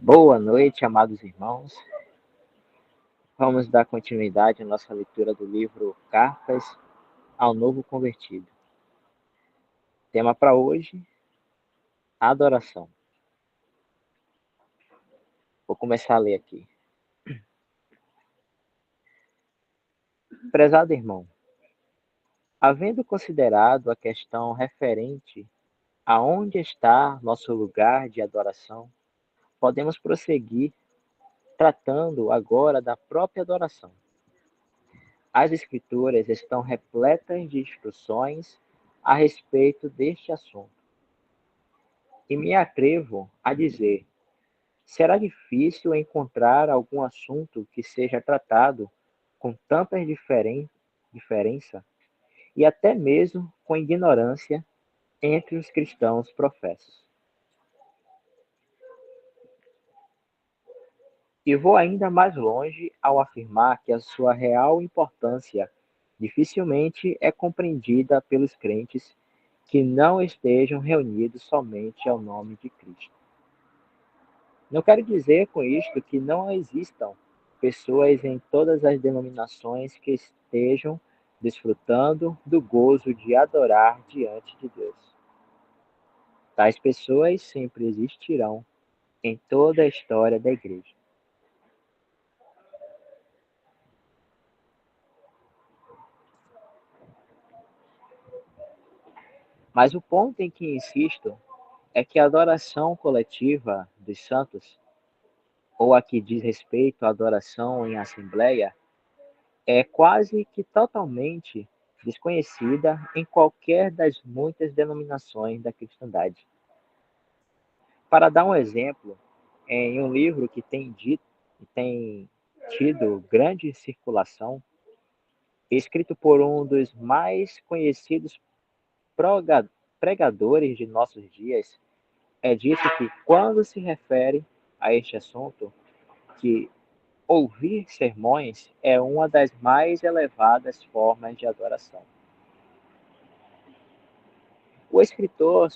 Boa noite, amados irmãos. Vamos dar continuidade à nossa leitura do livro Cartas ao Novo Convertido. Tema para hoje: adoração. Vou começar a ler aqui. Prezado irmão, havendo considerado a questão referente a onde está nosso lugar de adoração, podemos prosseguir tratando agora da própria adoração. As Escrituras estão repletas de instruções a respeito deste assunto. E me atrevo a dizer: será difícil encontrar algum assunto que seja tratado com tanta diferença e até mesmo com ignorância entre os cristãos professos. E vou ainda mais longe ao afirmar que a sua real importância dificilmente é compreendida pelos crentes que não estejam reunidos somente ao nome de Cristo. Não quero dizer com isto que não existam pessoas em todas as denominações que estejam desfrutando do gozo de adorar diante de Deus. Tais pessoas sempre existirão em toda a história da igreja. Mas o ponto em que insisto é que a adoração coletiva dos santos, ou a que diz respeito à adoração em assembleia, é quase que totalmente desconhecida em qualquer das muitas denominações da cristandade. Para dar um exemplo, em um livro que tem tido grande circulação, escrito por um dos mais conhecidos pregadores de nossos dias, é dito que quando se refere a este assunto, que ouvir sermões é uma das mais elevadas formas de adoração. O escritor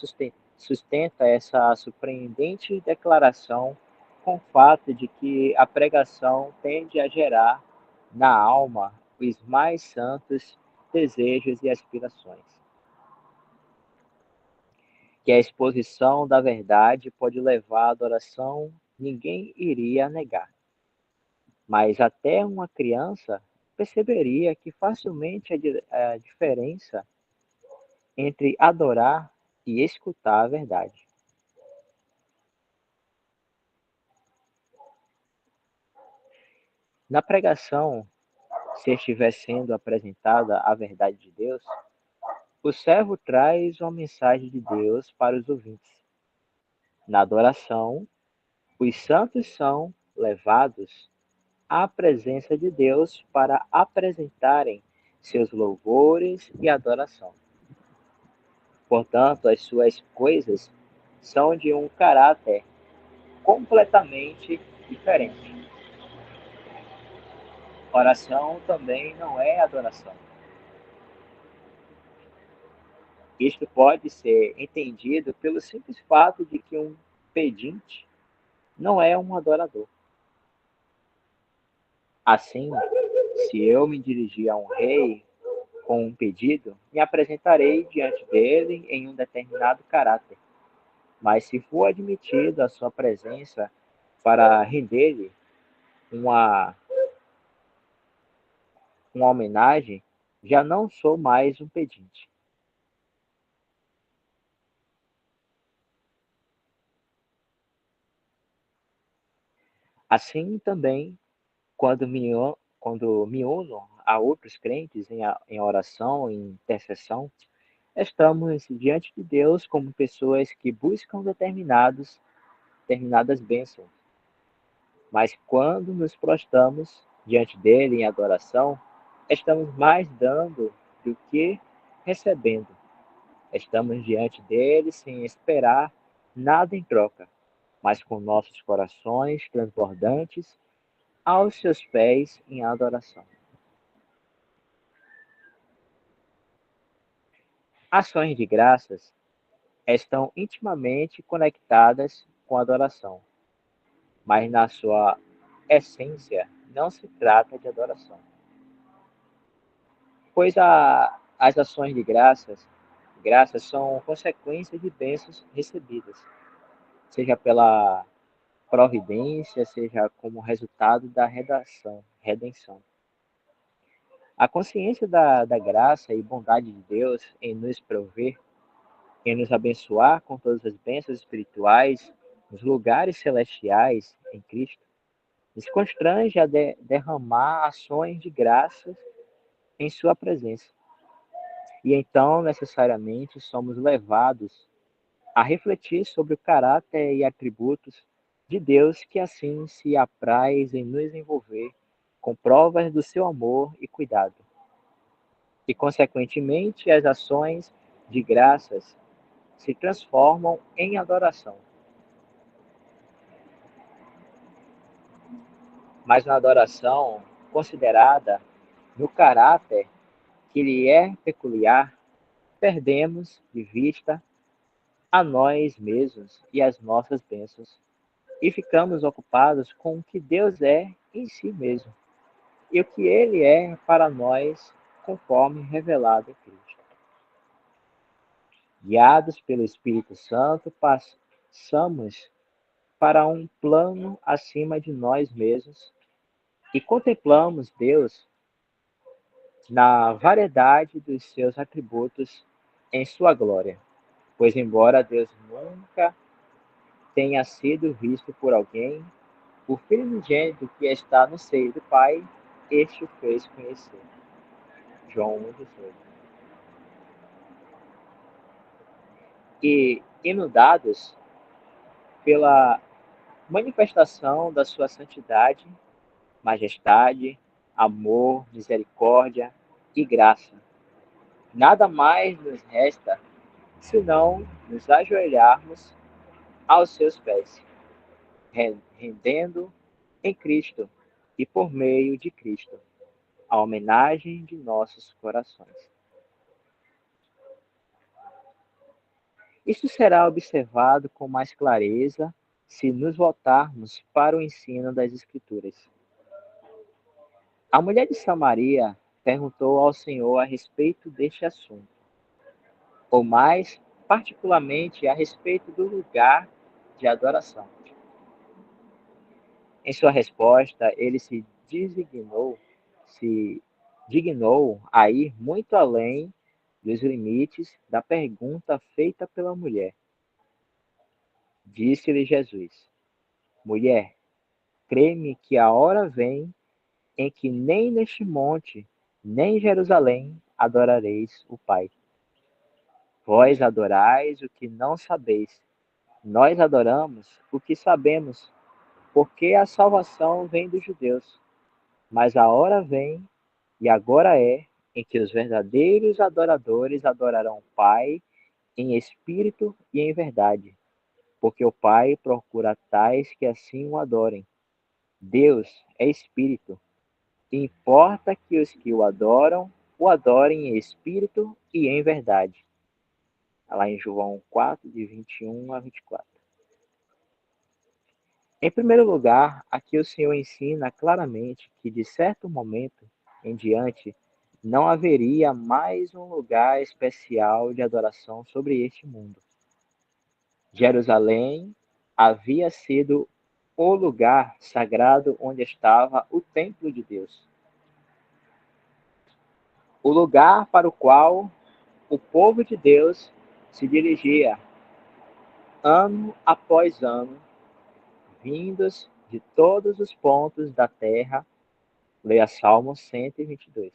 sustenta essa surpreendente declaração com o fato de que a pregação tende a gerar na alma os mais santos desejos e aspirações, que a exposição da verdade pode levar à adoração, ninguém iria negar. Mas até uma criança perceberia que facilmente a diferença entre adorar e escutar a verdade. Na pregação, se estiver sendo apresentada a verdade de Deus, o servo traz uma mensagem de Deus para os ouvintes. Na adoração, os santos são levados à presença de Deus para apresentarem seus louvores e adoração. Portanto, as suas coisas são de um caráter completamente diferente. Oração também não é adoração. Isto pode ser entendido pelo simples fato de que um pedinte não é um adorador. Assim, se eu me dirigir a um rei com um pedido, me apresentarei diante dele em um determinado caráter. Mas se for admitido a sua presença para render-lhe uma, uma homenagem, já não sou mais um pedinte. Assim também, quando me uno a outros crentes em oração, em intercessão, estamos diante de Deus como pessoas que buscam determinadas bênçãos. Mas quando nos prostramos diante dele em adoração, estamos mais dando do que recebendo. Estamos diante dele sem esperar nada em troca, mas com nossos corações transbordantes aos seus pés em adoração. Ações de graças estão intimamente conectadas com a adoração. mas na sua essência não se trata de adoração. Pois as ações de graças são consequência de bênçãos recebidas, seja pela providência, seja como resultado da redenção. A consciência da graça e bondade de Deus em nos prover, em nos abençoar com todas as bênçãos espirituais nos lugares celestiais em Cristo, nos constrange a derramar ações de graças em sua presença. E então, necessariamente, somos levados a refletir sobre o caráter e atributos de Deus que assim se apraz em nos envolver com provas do seu amor e cuidado. E, consequentemente, as ações de graças se transformam em adoração. Mas na adoração considerada no caráter que lhe é peculiar, perdemos de vista a nós mesmos e as nossas bênçãos, e ficamos ocupados com o que Deus é em si mesmo e o que Ele é para nós, conforme revelado em Cristo. Guiados pelo Espírito Santo, passamos para um plano acima de nós mesmos e contemplamos Deus na variedade dos seus atributos em sua glória. Pois, embora Deus nunca tenha sido visto por alguém, o Filho unigênito que está no seio do Pai, este o fez conhecer. João 1,18. E inundados pela manifestação da sua santidade, majestade, amor, misericórdia e graça, nada mais nos resta senão nos ajoelharmos aos seus pés, rendendo em Cristo e por meio de Cristo a homenagem de nossos corações. Isso será observado com mais clareza se nos voltarmos para o ensino das Escrituras. A mulher de Samaria perguntou ao Senhor a respeito deste assunto, ou mais particularmente a respeito do lugar de adoração. Em sua resposta, ele se dignou a ir muito além dos limites da pergunta feita pela mulher. Disse-lhe Jesus: Mulher, crê-me que a hora vem em que nem neste monte, nem em Jerusalém adorareis o Pai. Vós adorais o que não sabeis. Nós adoramos o que sabemos, porque a salvação vem dos judeus. Mas a hora vem, e agora é, em que os verdadeiros adoradores adorarão o Pai em espírito e em verdade, porque o Pai procura tais que assim o adorem. Deus é espírito, e importa que os que o adorem em espírito e em verdade. Lá em João 4, de 21 a 24. Em primeiro lugar, aqui o Senhor ensina claramente que, de certo momento em diante, não haveria mais um lugar especial de adoração sobre este mundo. Jerusalém havia sido o lugar sagrado onde estava o templo de Deus. O lugar para o qual o povo de Deus se dirigia ano após ano, vindos de todos os pontos da terra. Leia Salmo 122.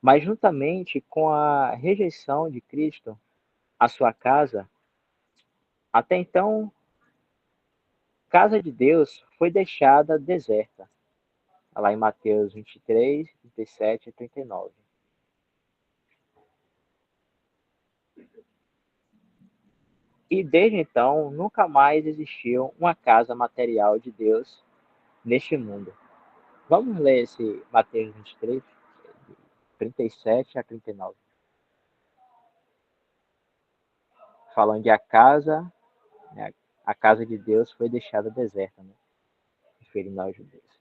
Mas juntamente com a rejeição de Cristo, a sua casa, até então, casa de Deus foi deixada deserta. Lá em Mateus 23, 37 e 39. E desde então, nunca mais existiu uma casa material de Deus neste mundo. Vamos ler esse Mateus 23, 37 a 39. Falando de a casa, né, A casa de Deus foi deixada deserta, né? Referindo aos judeus.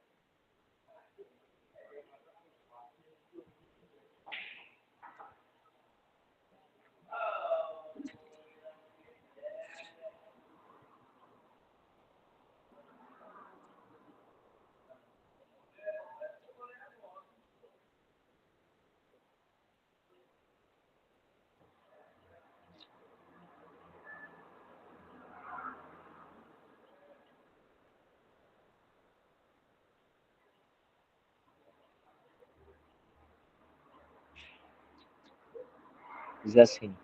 Diz assim: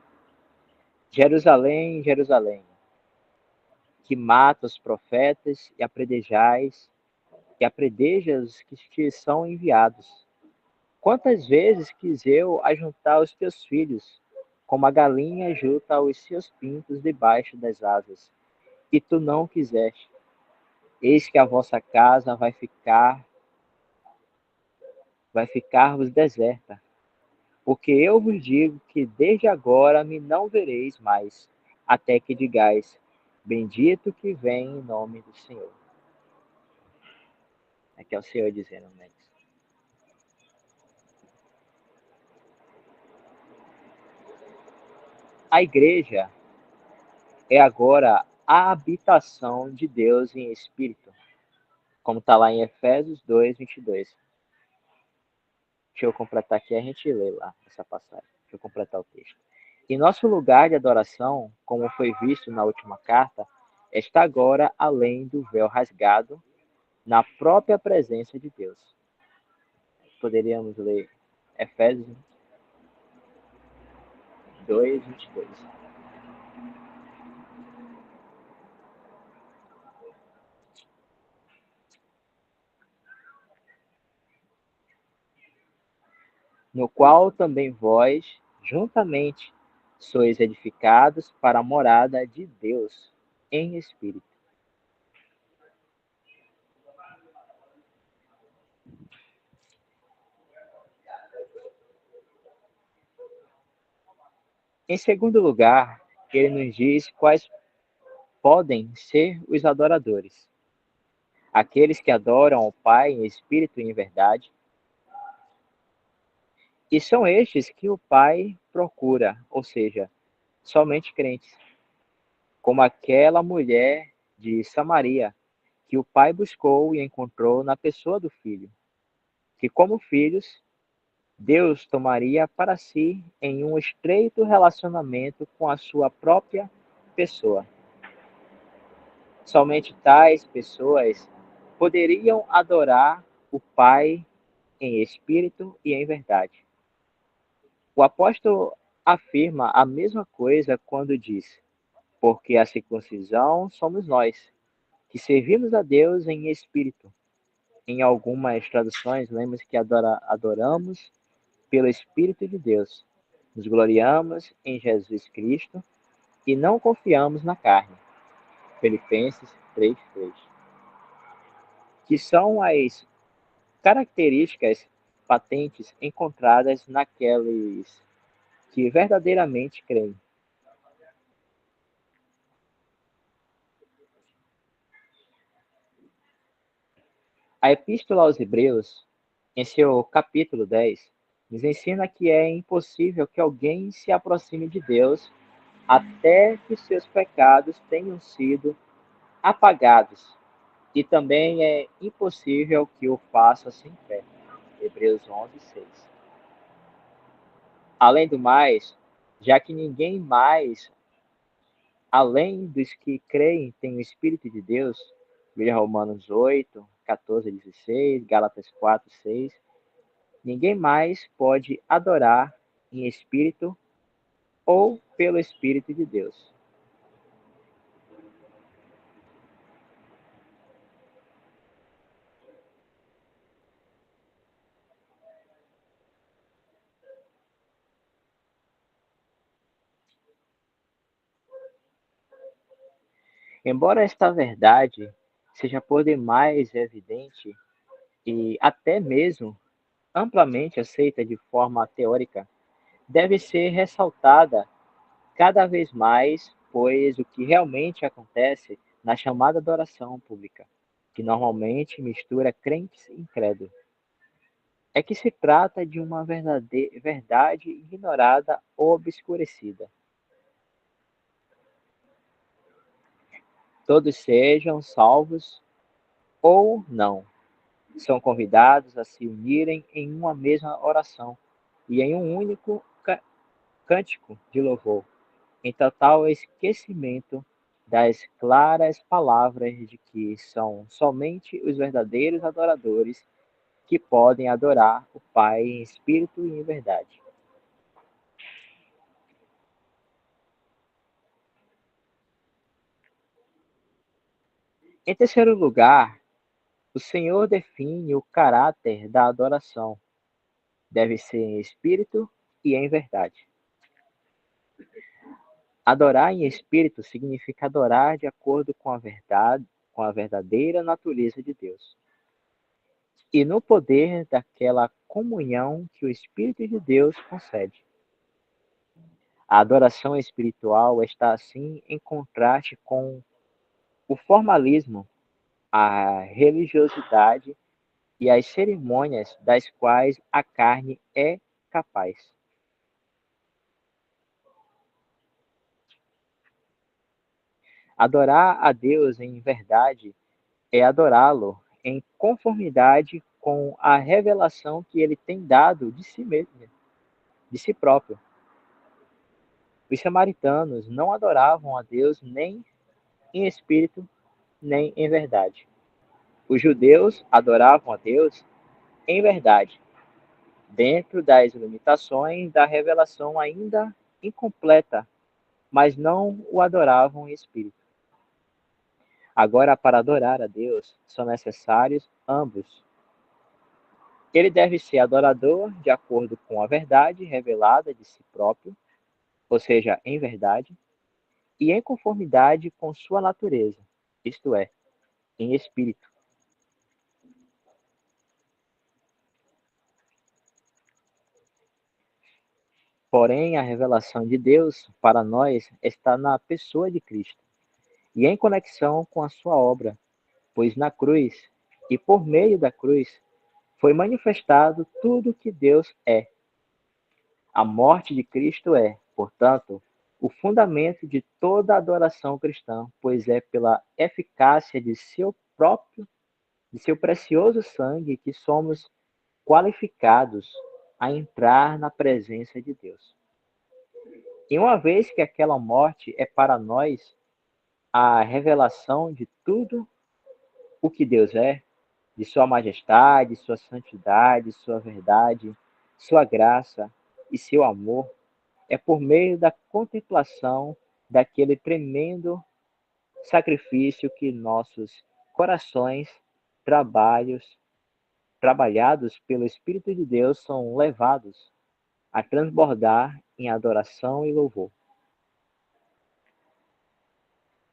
Jerusalém, Jerusalém, que mata os profetas e apredejas os que te são enviados. Quantas vezes quis eu ajuntar os teus filhos, como a galinha junta os seus pintos debaixo das asas, e tu não quiseste. Eis que a vossa casa vai ficar-vos deserta, porque eu vos digo que desde agora me não vereis mais, até que digais, bendito que vem em nome do Senhor. Aqui é o Senhor dizendo, né? A igreja é agora a habitação de Deus em espírito, como está lá em Efésios 2, 22. Deixa eu completar aqui, a gente lê lá essa passagem. Deixa eu completar o texto. E nosso lugar de adoração, como foi visto na última carta, está agora além do véu rasgado, na própria presença de Deus. Poderíamos ler Efésios 2, 22. No qual também vós, juntamente, sois edificados para a morada de Deus em espírito. Em segundo lugar, ele nos diz quais podem ser os adoradores. Aqueles que adoram ao Pai em espírito e em verdade. E são estes que o Pai procura, ou seja, somente crentes, como aquela mulher de Samaria, que o Pai buscou e encontrou na pessoa do Filho, que, como filhos, Deus tomaria para si em um estreito relacionamento com a sua própria pessoa. Somente tais pessoas poderiam adorar o Pai em espírito e em verdade. O apóstolo afirma a mesma coisa quando diz: porque a circuncisão somos nós, que servimos a Deus em espírito. Em algumas traduções, lemos que adoramos pelo Espírito de Deus. Nos gloriamos em Jesus Cristo e não confiamos na carne. Filipenses 3:3. Que são as características patentes encontradas naqueles que verdadeiramente creem. A Epístola aos Hebreus, em seu capítulo 10, nos ensina que é impossível que alguém se aproxime de Deus até que seus pecados tenham sido apagados. E também é impossível que o faça sem fé. Hebreus 11, 6. Além do mais, já que ninguém mais, além dos que creem, tem o Espírito de Deus, veja Romanos 8, 14 a 16, Gálatas 4, 6, ninguém mais pode adorar em espírito ou pelo Espírito de Deus. Embora esta verdade seja por demais evidente e até mesmo amplamente aceita de forma teórica, deve ser ressaltada cada vez mais, pois o que realmente acontece na chamada adoração pública, que normalmente mistura crentes e incrédulos. É que se trata de uma verdade ignorada ou obscurecida. Todos sejam salvos ou não, são convidados a se unirem em uma mesma oração e em um único cântico de louvor, em total esquecimento das claras palavras de que são somente os verdadeiros adoradores que podem adorar o Pai em espírito e em verdade. Em terceiro lugar, o Senhor define o caráter da adoração. Deve ser em espírito e em verdade. Adorar em espírito significa adorar de acordo com a verdade, com a verdadeira natureza de Deus, e no poder daquela comunhão que o Espírito de Deus concede. A adoração espiritual está assim em contraste com o formalismo, a religiosidade e as cerimônias das quais a carne é capaz. Adorar a Deus em verdade é adorá-lo em conformidade com a revelação que ele tem dado de si mesmo, de si próprio. Os samaritanos não adoravam a Deus nem em espírito, nem em verdade. Os judeus adoravam a Deus em verdade, dentro das limitações da revelação ainda incompleta, mas não o adoravam em espírito. Agora, para adorar a Deus, são necessários ambos. Ele deve ser adorador de acordo com a verdade revelada de si próprio, ou seja, em verdade, e em conformidade com sua natureza, isto é, em espírito. Porém, a revelação de Deus para nós está na pessoa de Cristo e em conexão com a sua obra, pois na cruz e por meio da cruz foi manifestado tudo o que Deus é. A morte de Cristo é, portanto, o fundamento de toda a adoração cristã, pois é pela eficácia de seu precioso sangue que somos qualificados a entrar na presença de Deus. E uma vez que aquela morte é para nós a revelação de tudo o que Deus é, de sua majestade, sua santidade, sua verdade, sua graça e seu amor, é por meio da contemplação daquele tremendo sacrifício que nossos corações trabalhos, trabalhados pelo Espírito de Deus são levados a transbordar em adoração e louvor.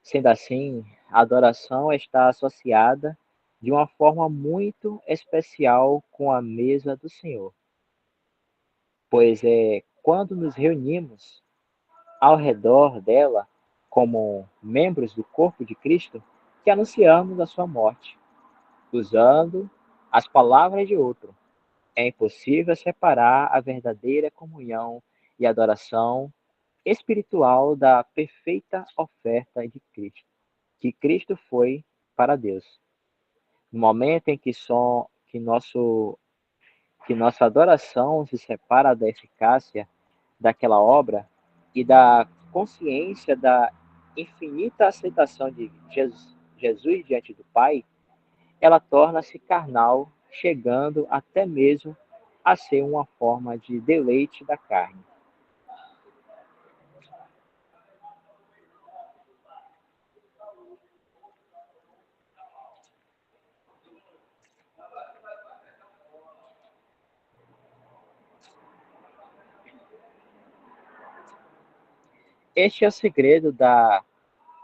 Sendo assim, a adoração está associada de uma forma muito especial com a mesa do Senhor, pois é quando nos reunimos ao redor dela, como membros do corpo de Cristo, que anunciamos a sua morte, usando as palavras de outro. É impossível separar a verdadeira comunhão e adoração espiritual da perfeita oferta de Cristo, que Cristo foi para Deus. No momento em que nossa adoração se separa da eficácia daquela obra e da consciência da infinita aceitação de Jesus diante do Pai, ela torna-se carnal, chegando até mesmo a ser uma forma de deleite da carne. Este é o segredo da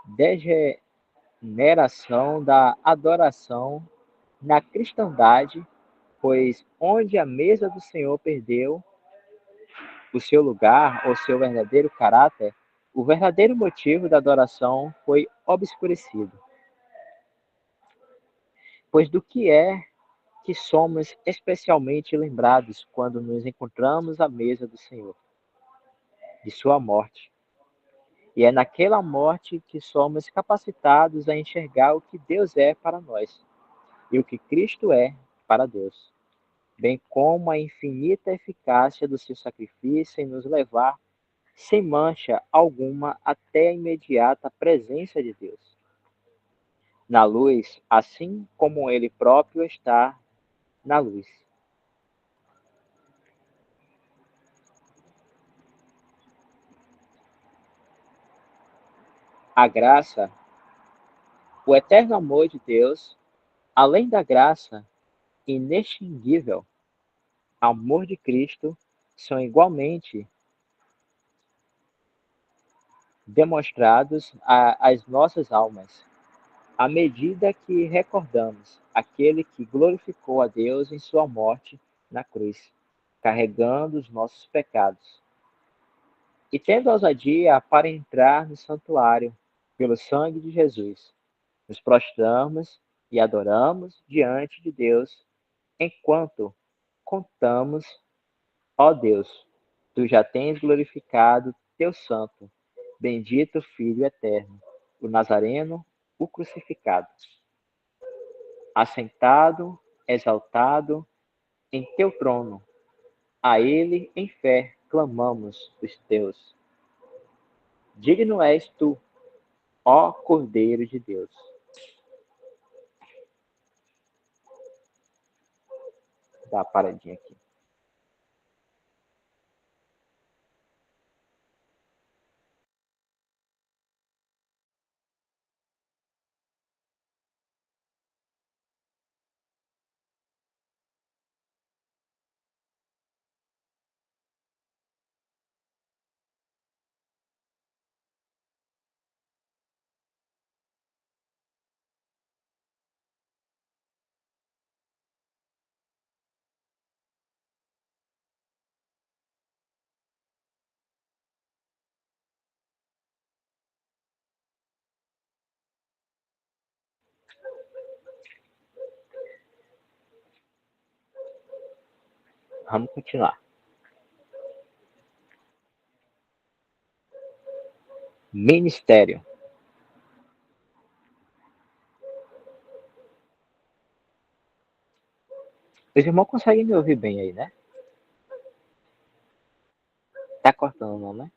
degeneração da adoração na cristandade, pois onde a mesa do Senhor perdeu o seu lugar ou seu verdadeiro caráter, o verdadeiro motivo da adoração foi obscurecido. Pois do que é que somos especialmente lembrados quando nos encontramos à mesa do Senhor, de sua morte. E é naquela morte que somos capacitados a enxergar o que Deus é para nós e o que Cristo é para Deus, bem como a infinita eficácia do seu sacrifício em nos levar sem mancha alguma até a imediata presença de Deus, na luz, assim como ele próprio está na luz. A graça, o eterno amor de Deus, além da graça inextinguível, amor de Cristo, são igualmente demonstrados às nossas almas, à medida que recordamos aquele que glorificou a Deus em sua morte na cruz, carregando os nossos pecados, e tendo ousadia para entrar no santuário pelo sangue de Jesus, nos prostramos e adoramos diante de Deus, enquanto contamos, ó Deus, tu já tens glorificado teu santo, bendito Filho eterno, o Nazareno, o crucificado, assentado, exaltado em teu trono, a ele em fé clamamos os teus. Digno és tu, ó Cordeiro de Deus. Dá uma paradinha aqui. Vamos continuar. Ministério. Os irmãos conseguem me ouvir bem aí, né? Tá cortando não, né?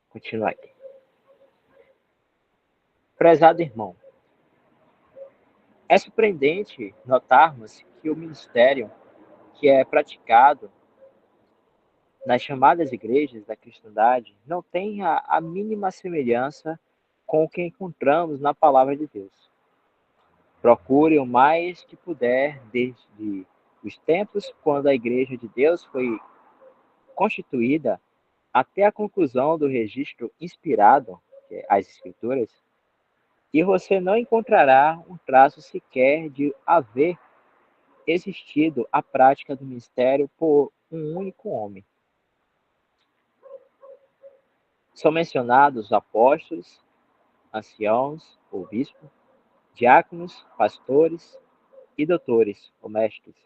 Continuar aqui. Prezado irmão, é surpreendente notarmos que o ministério que é praticado nas chamadas igrejas da cristandade não tem a mínima semelhança com o que encontramos na palavra de Deus. Procure o mais que puder desde os tempos quando a igreja de Deus foi constituída até a conclusão do registro inspirado, que é as escrituras, e você não encontrará um traço sequer de haver existido a prática do ministério por um único homem. São mencionados apóstolos, anciãos ou bispos, diáconos, pastores e doutores, ou mestres,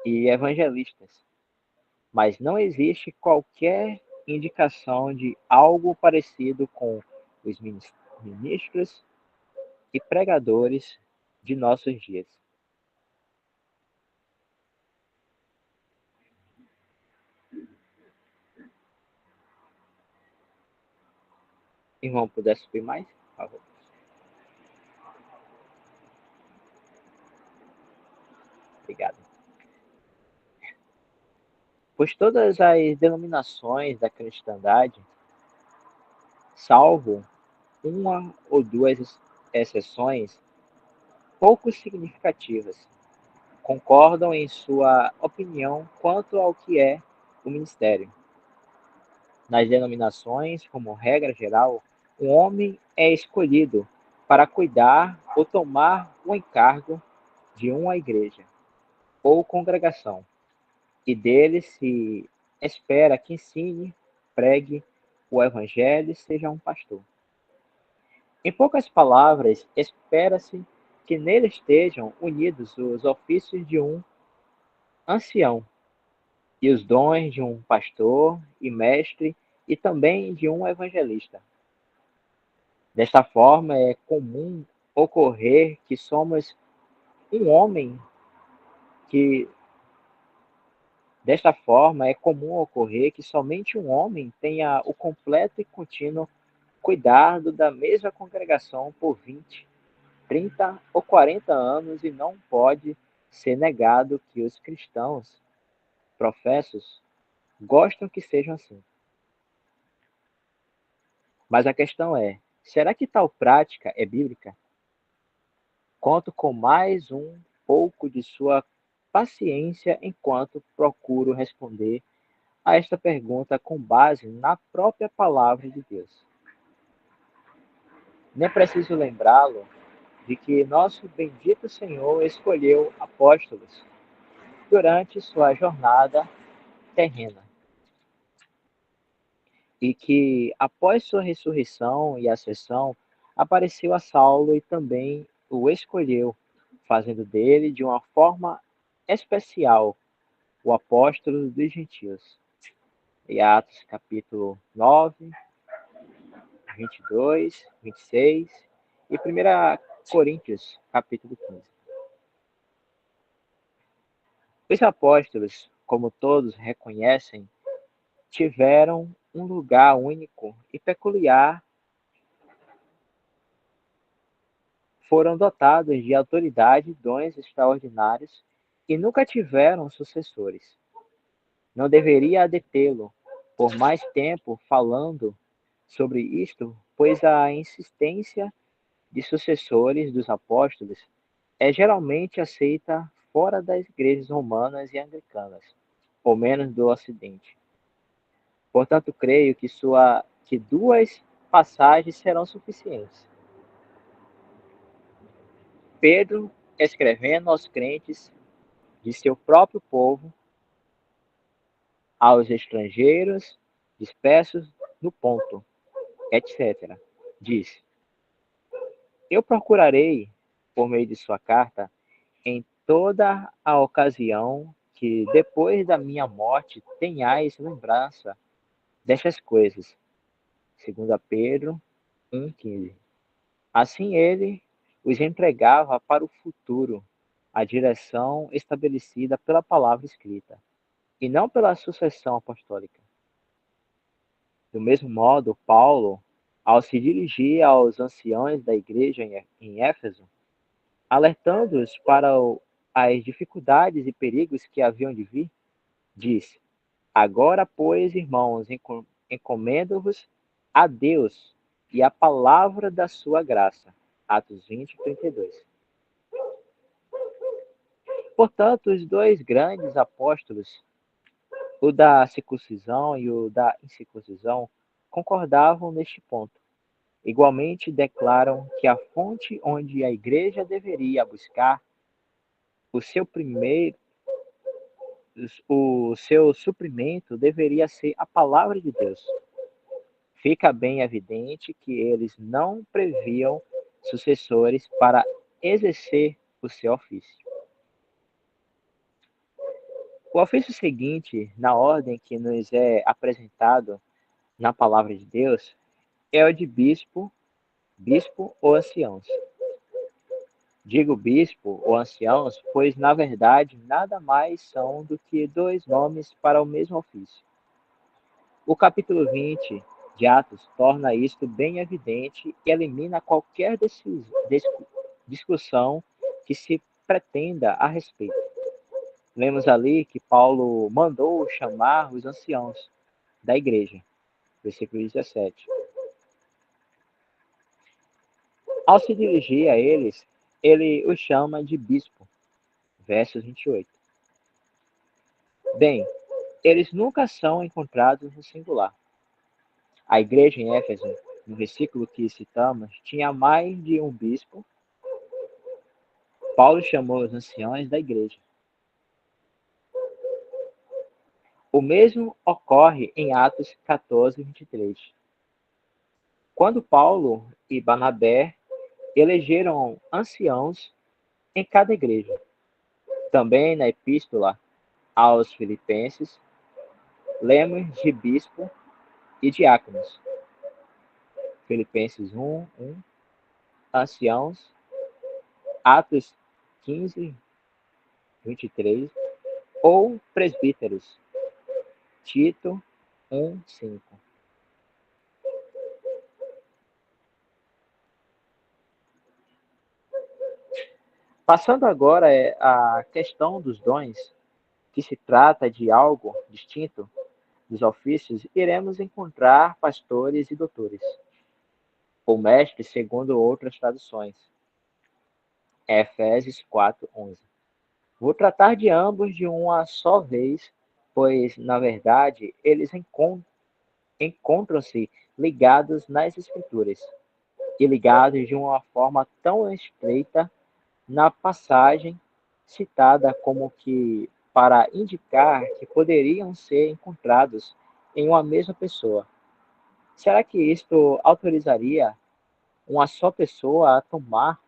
e evangelistas, mas não existe qualquer indicação de algo parecido com os ministros e pregadores de nossos dias. Irmão, puder subir mais? Por favor. Obrigado. Pois todas as denominações da cristandade, salvo uma ou duas exceções pouco significativas, concordam em sua opinião quanto ao que é o ministério. Nas denominações, como regra geral, um homem é escolhido para cuidar ou tomar o encargo de uma igreja. ou congregação, e dele se espera que ensine, pregue o evangelho e seja um pastor. Em poucas palavras, espera-se que nele estejam unidos os ofícios de um ancião e os dons de um pastor e mestre e também de um evangelista. Desta forma, é comum ocorrer que somos um homem que Desta forma, é comum ocorrer que somente um homem tenha o completo e contínuo cuidado da mesma congregação por 20, 30 ou 40 anos e não pode ser negado que os cristãos professos gostam que sejam assim. Mas a questão é, será que tal prática é bíblica? Conto com mais um pouco de sua paciência enquanto procuro responder a esta pergunta com base na própria palavra de Deus. Nem preciso lembrá-lo de que nosso bendito Senhor escolheu apóstolos durante sua jornada terrena e que, após sua ressurreição e ascensão, apareceu a Saulo e também o escolheu, fazendo dele, de uma forma especial, o apóstolo dos gentios. Em Atos capítulo 9, 22, 26 e 1 Coríntios capítulo 15. Os apóstolos, como todos reconhecem, tiveram um lugar único e peculiar, foram dotados de autoridade e dons extraordinários e nunca tiveram sucessores. Não deveria detê-lo por mais tempo falando sobre isto, pois a insistência de sucessores dos apóstolos é geralmente aceita fora das igrejas romanas e anglicanas, ou menos do Ocidente. Portanto, creio que duas passagens serão suficientes. Pedro, escrevendo aos crentes de seu próprio povo, aos estrangeiros dispersos no Ponto, etc., diz: Eu procurarei, por meio de sua carta, em toda a ocasião que, depois da minha morte, tenhais lembrança destas coisas. 2 Pedro 1,15. Assim ele os entregava para o futuro, a direção estabelecida pela palavra escrita, e não pela sucessão apostólica. Do mesmo modo, Paulo, ao se dirigir aos anciãos da igreja em Éfeso, alertando-os para as dificuldades e perigos que haviam de vir, diz: Agora, pois, irmãos, encomendo-vos a Deus e a palavra da sua graça. Atos 20, 32. Portanto, os dois grandes apóstolos, o da circuncisão e o da incircuncisão, concordavam neste ponto. Igualmente declaram que a fonte onde a igreja deveria buscar o seu primeiro o seu suprimento deveria ser a palavra de Deus. Fica bem evidente que eles não previam sucessores para exercer o seu ofício. O ofício seguinte, na ordem que nos é apresentado na palavra de Deus, é o de bispo ou anciãos. Digo bispo ou anciãos, pois na verdade nada mais são do que dois nomes para o mesmo ofício. O capítulo 20 de Atos torna isto bem evidente e elimina qualquer discussão que se pretenda a respeito. Lemos ali que Paulo mandou chamar os anciãos da igreja, versículo 17. Ao se dirigir a eles, ele os chama de bispo, versos 28. Bem, eles nunca são encontrados no singular. A igreja em Éfeso, no versículo que citamos, tinha mais de um bispo. Paulo chamou os anciãos da igreja. O mesmo ocorre em Atos 14, 23, quando Paulo e Barnabé elegeram anciãos em cada igreja. Também na epístola aos Filipenses, lemos de bispo e diáconos. Filipenses 1, anciãos, Atos 15, 23, ou presbíteros, Tito 1, 5. Passando agora a questão dos dons, que se trata de algo distinto dos ofícios, iremos encontrar pastores e doutores, ou mestres, segundo outras traduções. Efésios 4:11. Vou tratar de ambos de uma só vez, pois, na verdade, eles encontram-se ligados nas Escrituras, e ligados de uma forma tão estreita na passagem citada como que para indicar que poderiam ser encontrados em uma mesma pessoa. Será que isto autorizaria uma só pessoa a tomar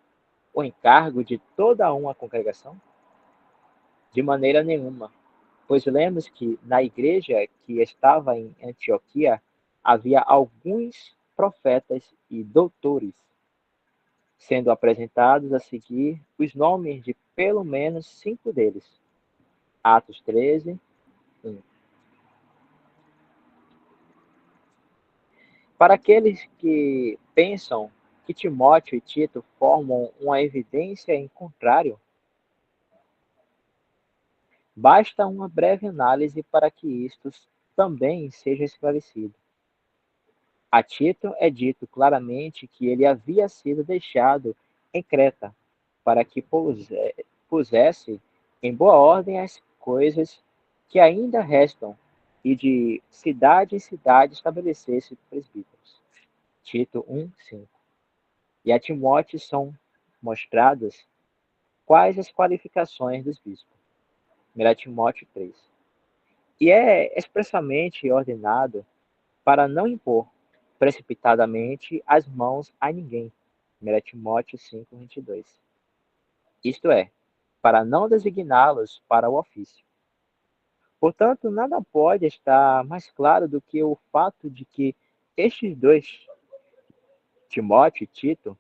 o encargo de toda uma congregação? De maneira nenhuma, pois lemos que na igreja que estava em Antioquia havia alguns profetas e doutores, sendo apresentados a seguir os nomes de pelo menos 5 deles. Atos 13, 1. Para aqueles que pensam que Timóteo e Tito formam uma evidência em contrário, basta uma breve análise para que isto também seja esclarecido. A Tito é dito claramente que ele havia sido deixado em Creta para que pusesse em boa ordem as coisas que ainda restam e de cidade em cidade estabelecesse presbíteros. Tito 1:5. E a Timóteo são mostradas quais as qualificações dos bispos. 1 Timóteo 3. E é expressamente ordenado para não impor precipitadamente as mãos a ninguém. 1 Timóteo 5:22. Isto é, para não designá-los para o ofício. Portanto, nada pode estar mais claro do que o fato de que estes dois, Timóteo e Tito,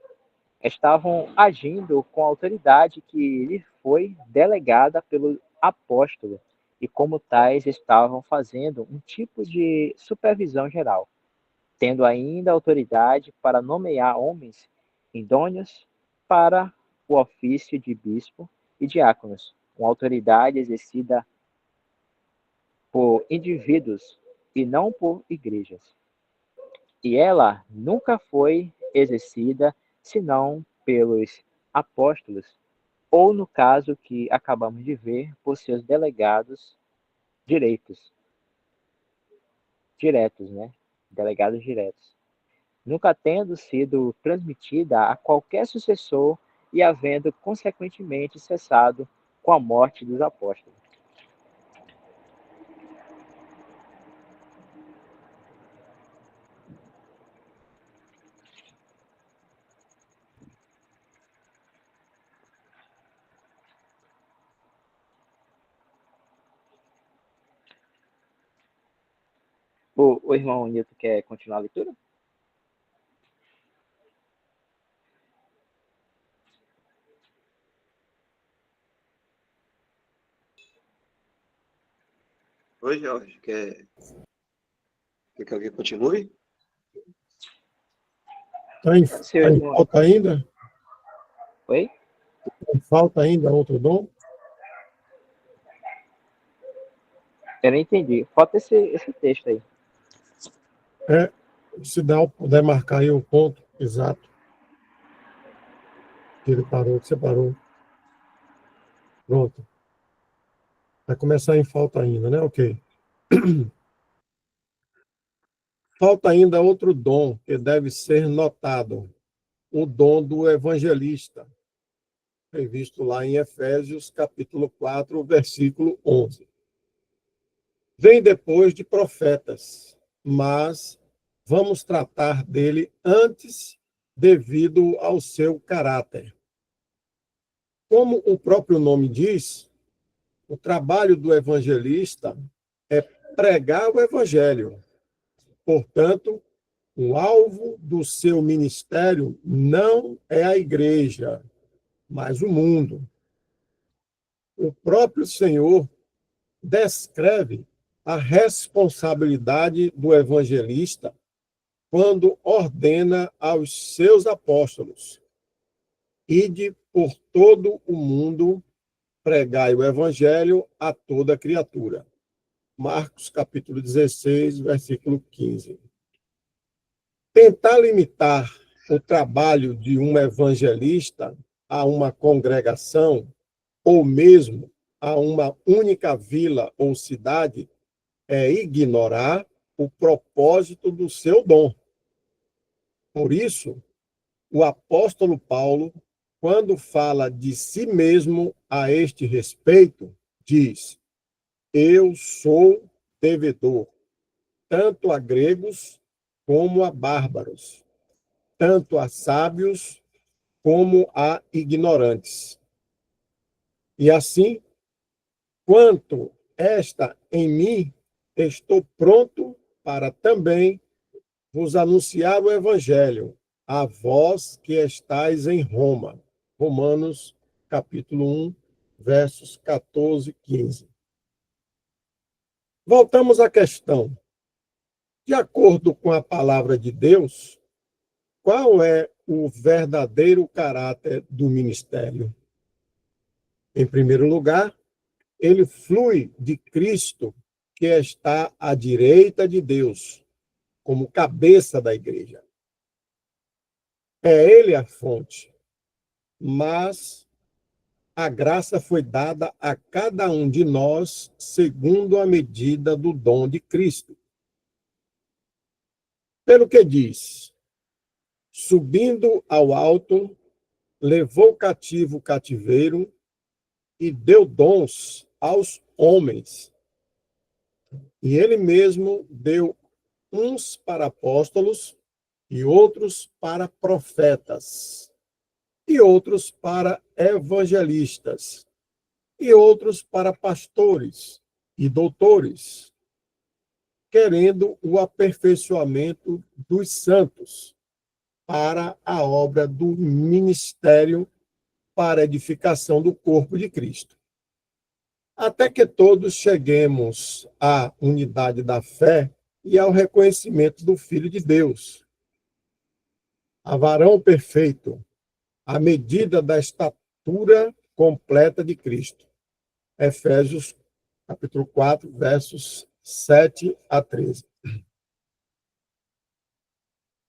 estavam agindo com a autoridade que lhes foi delegada pelo apóstolo e, como tais, estavam fazendo um tipo de supervisão geral, tendo ainda autoridade para nomear homens idôneos para o ofício de bispo e diáconos, uma autoridade exercida por indivíduos e não por igrejas. E ela nunca foi exercida senão pelos apóstolos, ou no caso que acabamos de ver, por seus delegados diretos, né? Delegados diretos, nunca tendo sido transmitida a qualquer sucessor e havendo consequentemente cessado com a morte dos apóstolos. O irmão Nilton quer continuar a leitura? Oi, Jorge. Quer que alguém continue? Tá em falta ainda? Oi? Falta ainda outro dom? Eu não entendi. Falta esse texto aí. Se puder marcar aí o ponto exato que ele parou, que você parou. Pronto. Vai começar em falta ainda, né? Ok. Falta ainda outro dom que deve ser notado. O dom do evangelista. Previsto lá em Efésios, capítulo 4, versículo 11. vem depois de profetas, mas vamos tratar dele antes, devido ao seu caráter. Como o próprio nome diz, o trabalho do evangelista é pregar o evangelho. Portanto, o alvo do seu ministério não é a igreja, mas o mundo. O próprio Senhor descreve a responsabilidade do evangelista quando ordena aos seus apóstolos: ide por todo o mundo, pregai o evangelho a toda criatura. Marcos capítulo 16, versículo 15. Tentar limitar o trabalho de um evangelista a uma congregação, ou mesmo a uma única vila ou cidade, é ignorar o propósito do seu dom. Por isso, o apóstolo Paulo, quando fala de si mesmo a este respeito, diz: eu sou devedor, tanto a gregos como a bárbaros, tanto a sábios como a ignorantes. E assim, quanto está em mim, estou pronto para também vos anunciar o evangelho, a vós que estáis em Roma. Romanos, capítulo 1, versos 14 e 15. Voltamos à questão. De acordo com a palavra de Deus, qual é o verdadeiro caráter do ministério? Em primeiro lugar, ele flui de Cristo, que está à direita de Deus, como cabeça da igreja. É ele a fonte, mas a graça foi dada a cada um de nós segundo a medida do dom de Cristo. Pelo que diz: subindo ao alto, levou cativo o cativeiro e deu dons aos homens. E ele mesmo deu uns para apóstolos, e outros para profetas, e outros para evangelistas, e outros para pastores e doutores, querendo o aperfeiçoamento dos santos para a obra do ministério, para a edificação do corpo de Cristo, até que todos cheguemos à unidade da fé e ao reconhecimento do Filho de Deus, a varão perfeito, à medida da estatura completa de Cristo. Efésios, capítulo 4, versos 7 a 13.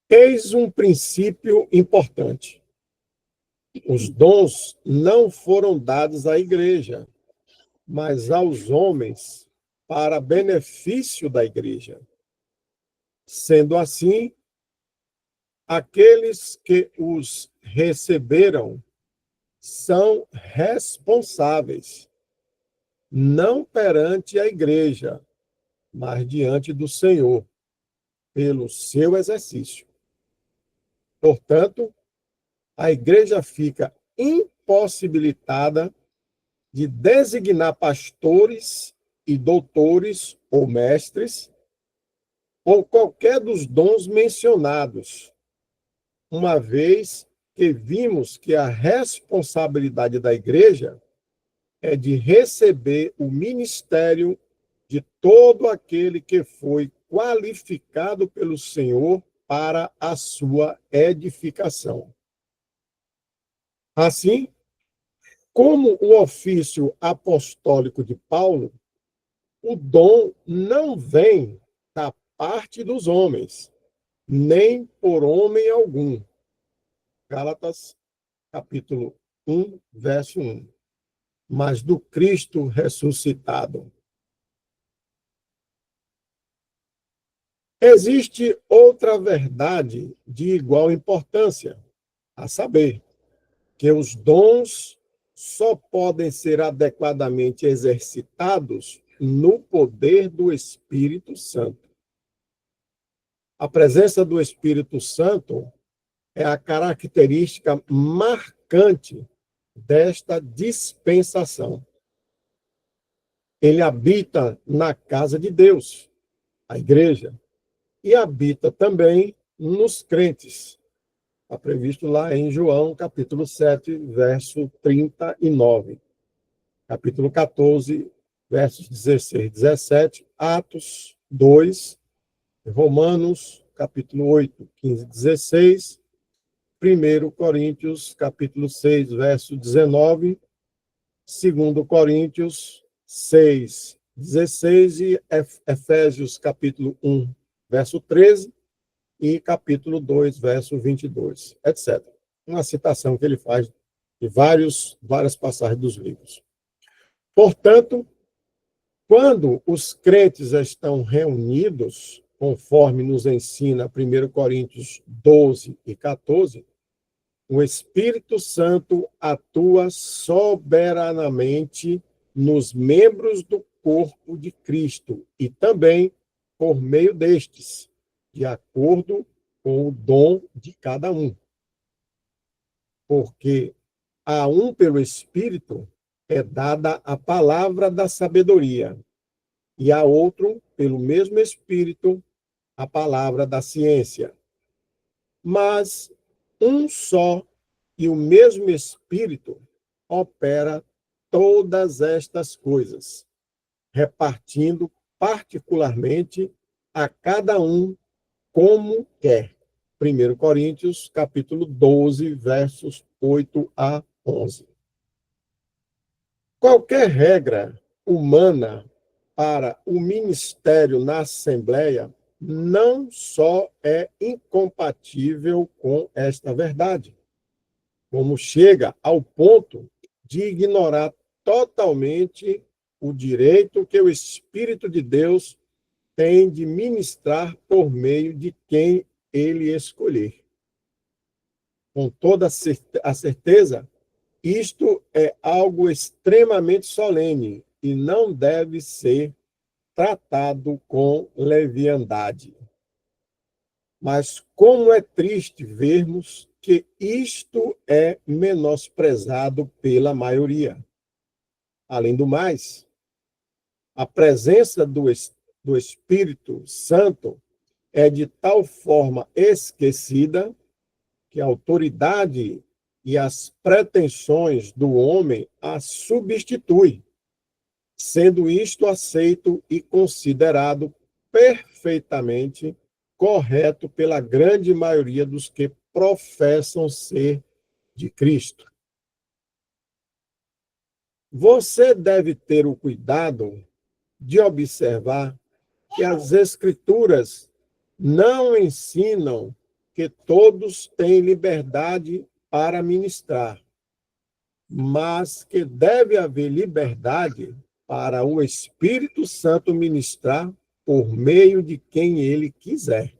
Eis um princípio importante. Os dons não foram dados à igreja, mas aos homens para benefício da igreja. Sendo assim, aqueles que os receberam são responsáveis, não perante a igreja, mas diante do Senhor, pelo seu exercício. Portanto, a igreja fica impossibilitada de designar pastores e doutores ou mestres, ou qualquer dos dons mencionados, uma vez que vimos que a responsabilidade da igreja é de receber o ministério de todo aquele que foi qualificado pelo Senhor para a sua edificação. Assim, como o ofício apostólico de Paulo, o dom não vem da parte dos homens, nem por homem algum. Gálatas, capítulo 1, verso 1. Mas do Cristo ressuscitado. Existe outra verdade de igual importância, a saber, que os dons só podem ser adequadamente exercitados no poder do Espírito Santo. A presença do Espírito Santo é a característica marcante desta dispensação. Ele habita na casa de Deus, a igreja, e habita também nos crentes. Está previsto lá em João, capítulo 7, verso 39. Capítulo 14, versos 16 e 17. Atos 2, Romanos, capítulo 8, 15 e 16. 1 Coríntios, capítulo 6, verso 19. 2 Coríntios 6, 16 e Efésios, capítulo 1, verso 13. E capítulo 2, verso 22, etc. Uma citação que ele faz de várias passagens dos livros. Portanto, quando os crentes estão reunidos, conforme nos ensina 1 Coríntios 12 e 14, o Espírito Santo atua soberanamente nos membros do corpo de Cristo e também por meio destes, de acordo com o dom de cada um. Porque a um pelo Espírito é dada a palavra da sabedoria, e a outro, pelo mesmo Espírito, a palavra da ciência. Mas um só e o mesmo Espírito opera todas estas coisas, repartindo particularmente a cada um como quer. 1 Coríntios, capítulo 12, versos 8 a 11. Qualquer regra humana para o ministério na Assembleia não só é incompatível com esta verdade, como chega ao ponto de ignorar totalmente o direito que o Espírito de Deus tem de ministrar por meio de quem ele escolher. Com toda a certeza, isto é algo extremamente solene e não deve ser tratado com leviandade. Mas como é triste vermos que isto é menosprezado pela maioria. Além do mais, a presença do Espírito Santo é de tal forma esquecida que a autoridade e as pretensões do homem a substitui, sendo isto aceito e considerado perfeitamente correto pela grande maioria dos que professam ser de Cristo. Você deve ter o cuidado de observar que as Escrituras não ensinam que todos têm liberdade para ministrar, mas que deve haver liberdade para o Espírito Santo ministrar por meio de quem ele quiser.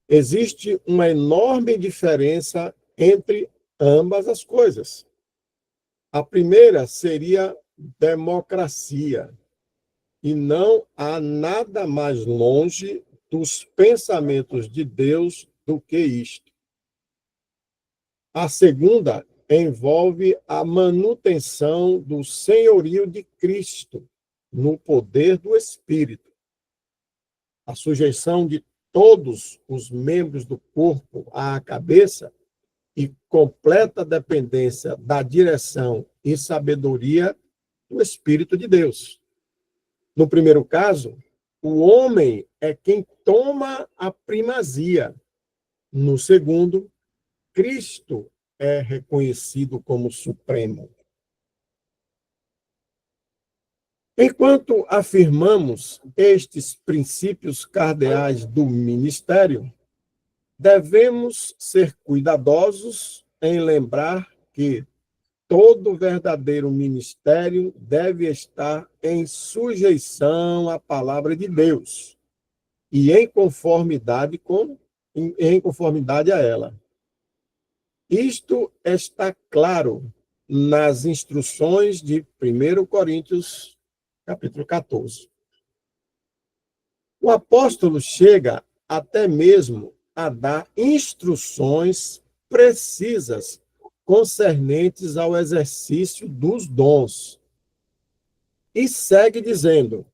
Existe uma enorme diferença entre ambas as coisas. A primeira seria democracia, e não há nada mais longe dos pensamentos de Deus do que isto. A segunda envolve a manutenção do senhorio de Cristo no poder do Espírito. A sujeição de todos os membros do corpo à cabeça e completa dependência da direção e sabedoria do Espírito de Deus. No primeiro caso, o homem é quem toma a primazia. No segundo, Cristo é reconhecido como supremo. Enquanto afirmamos estes princípios cardeais do ministério, devemos ser cuidadosos em lembrar que todo verdadeiro ministério deve estar em sujeição à palavra de Deus e em conformidade a ela. Isto está claro nas instruções de 1 Coríntios, capítulo 14. O apóstolo chega até mesmo a dar instruções precisas concernentes ao exercício dos dons. E segue dizendo: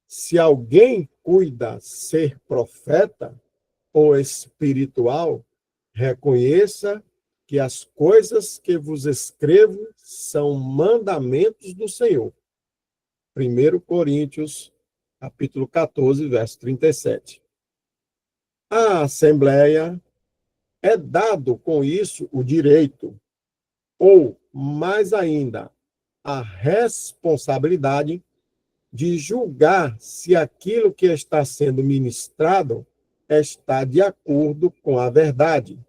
se alguém cuida ser profeta ou espiritual, reconheça que as coisas que vos escrevo são mandamentos do Senhor. 1 Coríntios, capítulo 14, verso 37. A Assembleia é dado com isso o direito, ou, mais ainda, a responsabilidade de julgar se aquilo que está sendo ministrado está de acordo com a verdade.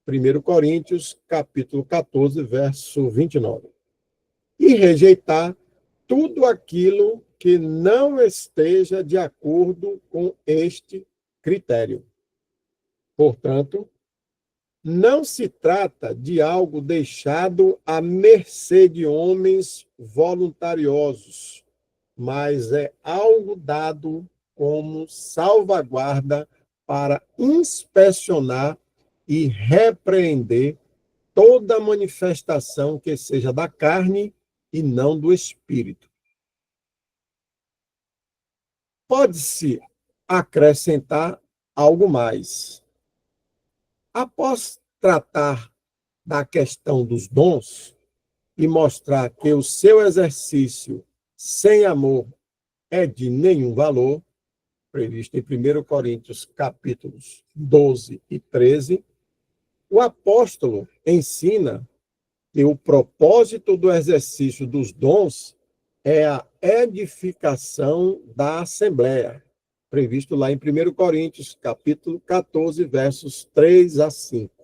1 Coríntios, capítulo 14, verso 29. E rejeitar tudo aquilo que não esteja de acordo com este critério. Portanto, não se trata de algo deixado à mercê de homens voluntariosos, mas é algo dado como salvaguarda para inspecionar e repreender toda manifestação que seja da carne e não do espírito. Pode-se acrescentar algo mais. Após tratar da questão dos dons e mostrar que o seu exercício sem amor é de nenhum valor, previsto em 1 Coríntios, capítulos 12 e 13, o apóstolo ensina que o propósito do exercício dos dons é a edificação da Assembleia, previsto lá em 1 Coríntios, capítulo 14, versos 3 a 5.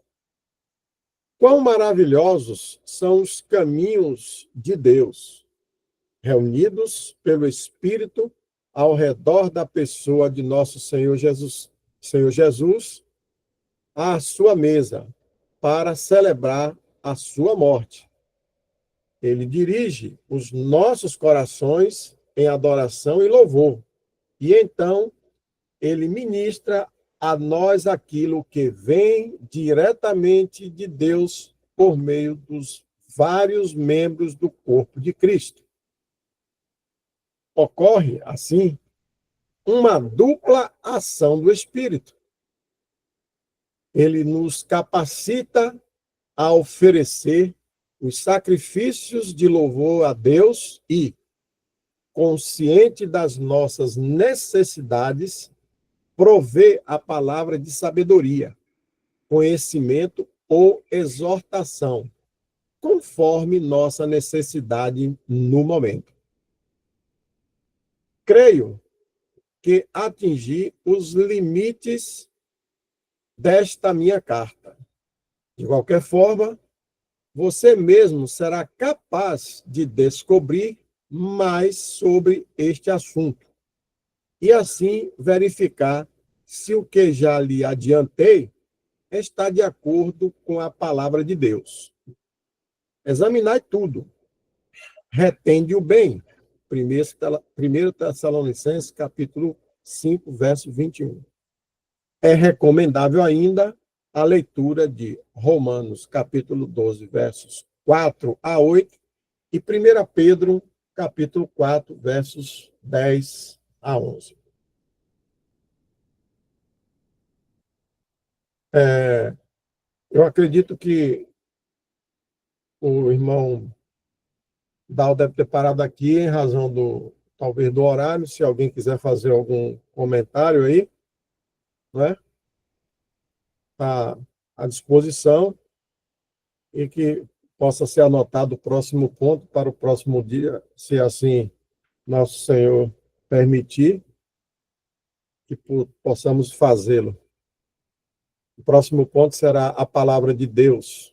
Quão maravilhosos são os caminhos de Deus, reunidos pelo Espírito ao redor da pessoa de nosso Senhor Jesus, à sua mesa, para celebrar a sua morte. Ele dirige os nossos corações em adoração e louvor. E então, ele ministra a nós aquilo que vem diretamente de Deus por meio dos vários membros do corpo de Cristo. Ocorre, assim, uma dupla ação do Espírito. Ele nos capacita a oferecer os sacrifícios de louvor a Deus e, consciente das nossas necessidades, prover a palavra de sabedoria, conhecimento ou exortação, conforme nossa necessidade no momento. Creio que atingi os limites desta minha carta. De qualquer forma, você mesmo será capaz de descobrir mais sobre este assunto e assim verificar se o que já lhe adiantei está de acordo com a palavra de Deus. Examinai tudo. Retende o bem. 1 Tessalonicenses, capítulo 5, verso 21. É recomendável ainda a leitura de Romanos, capítulo 12, versos 4 a 8, e 1 Pedro, capítulo 4, versos 10 a 11. Eu acredito que o irmão Dal deve ter parado aqui em razão talvez do horário, se alguém quiser fazer algum comentário aí, né? Está à disposição e que possa ser anotado o próximo ponto para o próximo dia, se assim nosso Senhor permitir, que possamos fazê-lo. O próximo ponto será a palavra de Deus.